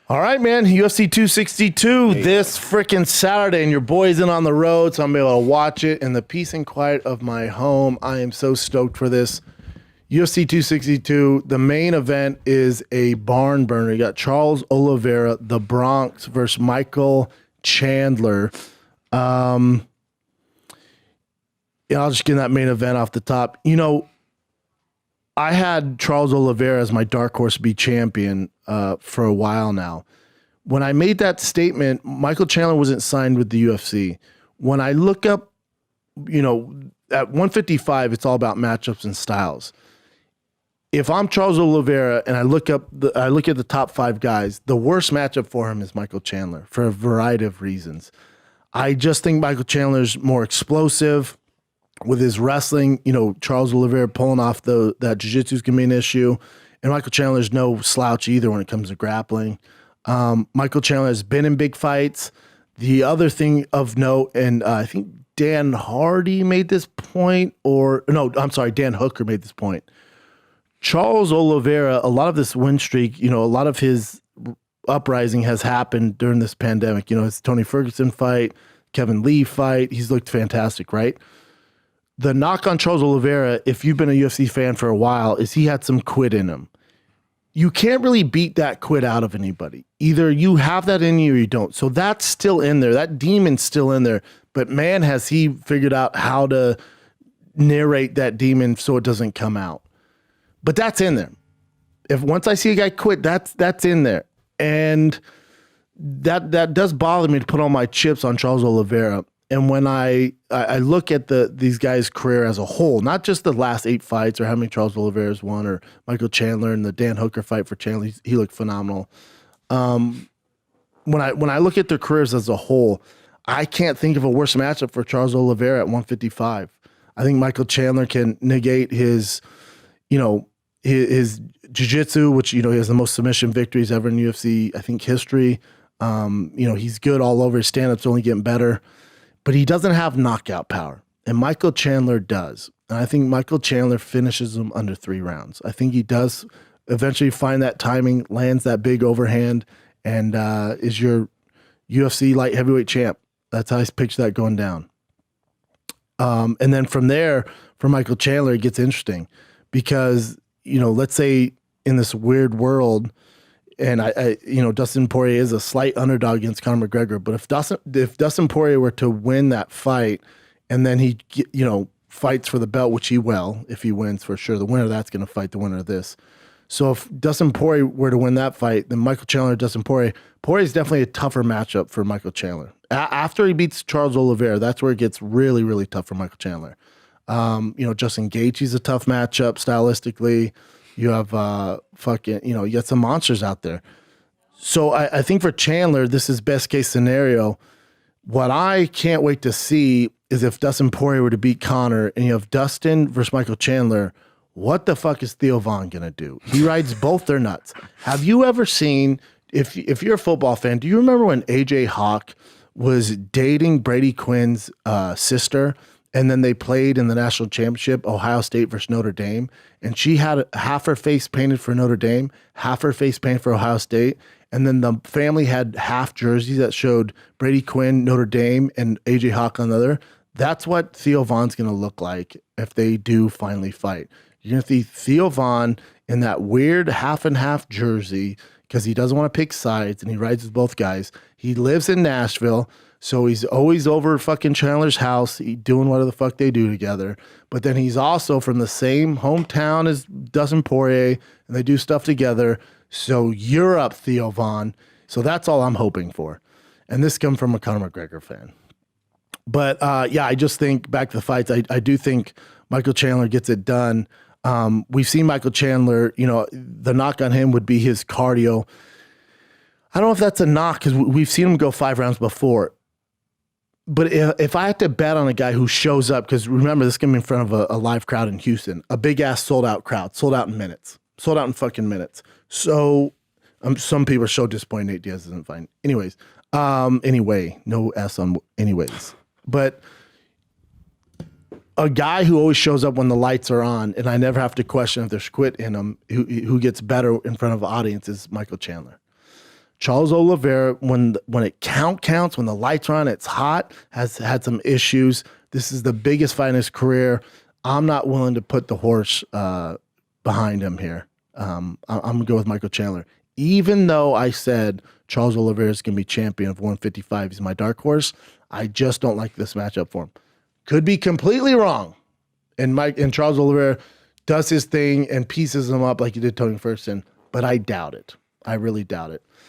All right, man. UFC 262 this freaking Saturday, and your boy's in on the road, so I'm able to watch it in the peace and quiet of my home. I am so stoked for this. UFC 262, the main event is a barn burner. You got Charles Oliveira, the Bronx, versus Michael Chandler. Yeah, I'll just get that main event off the top. You know, I had Charles Oliveira as my dark horse to be champion for a while now. When I made that statement, Michael Chandler wasn't signed with the UFC. When I look up, you know, at 155, it's all about matchups and styles. If I'm Charles Oliveira and I look at the top five guys, the worst matchup for him is Michael Chandler for a variety of reasons. I just think Michael Chandler's more explosive with his wrestling. You know, Charles Oliveira pulling off that jiu-jitsu is going to be an issue. And Michael Chandler's no slouch either when it comes to grappling. Michael Chandler has been in big fights. The other thing of note, and I think Dan Hardy made this point, Dan Hooker made this point. Charles Oliveira, a lot of this win streak, you know, a lot of his uprising has happened during this pandemic. You know, his Tony Ferguson fight, Kevin Lee fight, he's looked fantastic, right? The knock on Charles Oliveira, if you've been a UFC fan for a while, is he had some quit in him. You can't really beat that quit out of anybody. Either you have that in you or you don't. So that's still in there. That demon's still in there. But man, has he figured out how to narrate that demon so it doesn't come out. But that's in there. If once I see a guy quit, that's in there. And that does bother me to put all my chips on Charles Oliveira. And when I look at these guys' career as a whole, not just the last 8 fights or how many Charles Oliveira's won or Michael Chandler and the Dan Hooker fight for Chandler, he looked phenomenal. When I look at their careers as a whole, I can't think of a worse matchup for Charles Oliveira at 155. I think Michael Chandler can negate his jiu-jitsu, which, you know, he has the most submission victories ever in UFC, I think, history. He's good all over. His stand-up's only getting better. But he doesn't have knockout power, and Michael Chandler does. And I think Michael Chandler finishes him under 3 rounds. I think he does eventually find that timing, lands that big overhand, and is your UFC light heavyweight champ. That's how I picture that going down. And then from there, for Michael Chandler, it gets interesting because, you know, let's say in this weird world, and Dustin Poirier is a slight underdog against Conor McGregor. But if Dustin Poirier were to win that fight, and then he, fights for the belt, which he will, if he wins for sure, the winner of that's going to fight the winner of this. So if Dustin Poirier were to win that fight, then Michael Chandler, Dustin Poirier is definitely a tougher matchup for Michael Chandler. After he beats Charles Oliveira, that's where it gets really, really tough for Michael Chandler. Justin Gaethje's a tough matchup stylistically. You have you got some monsters out there. So I think for Chandler, this is best case scenario. What I can't wait to see is if Dustin Poirier were to beat Conor and you have Dustin versus Michael Chandler, what the fuck is Theo Vaughn going to do? He rides both their nuts. Have you ever seen, if you're a football fan, do you remember when AJ Hawk was dating Brady Quinn's sister? And then they played in the national championship, Ohio State versus Notre Dame. And she had half her face painted for Notre Dame, half her face painted for Ohio State. And then the family had half jerseys that showed Brady Quinn, Notre Dame, and AJ Hawk on the other. That's what Theo Vaughn's going to look like if they do finally fight. You're going to see Theo Vaughn in that weird half and half jersey because he doesn't want to pick sides and he rides with both guys. He lives in Nashville. So he's always over fucking Chandler's house doing whatever the fuck they do together. But then he's also from the same hometown as Dustin Poirier, and they do stuff together. So you're up, Theo Vaughn. So that's all I'm hoping for. And this comes from a Conor McGregor fan. But I just think back to the fights, I do think Michael Chandler gets it done. We've seen Michael Chandler, the knock on him would be his cardio. I don't know if that's a knock because we've seen him go 5 rounds before. But if I had to bet on a guy who shows up, because remember, this is going to be in front of a live crowd in Houston, a big-ass sold-out crowd, sold out in minutes, sold out in fucking minutes. So some people are so disappointed Nate Diaz isn't fine. Anyways, no S on anyways. But a guy who always shows up when the lights are on, and I never have to question if there's quit in him, who gets better in front of the audience is Michael Chandler. Charles Oliveira, when it counts, when the lights are on, it's hot, has had some issues. This is the biggest fight in his career. I'm not willing to put the horse behind him here. I'm going to go with Michael Chandler. Even though I said Charles Oliveira is going to be champion of 155, he's my dark horse, I just don't like this matchup for him. Could be completely wrong. And Charles Oliveira does his thing and pieces him up like he did Tony Ferguson, but I doubt it. I really doubt it.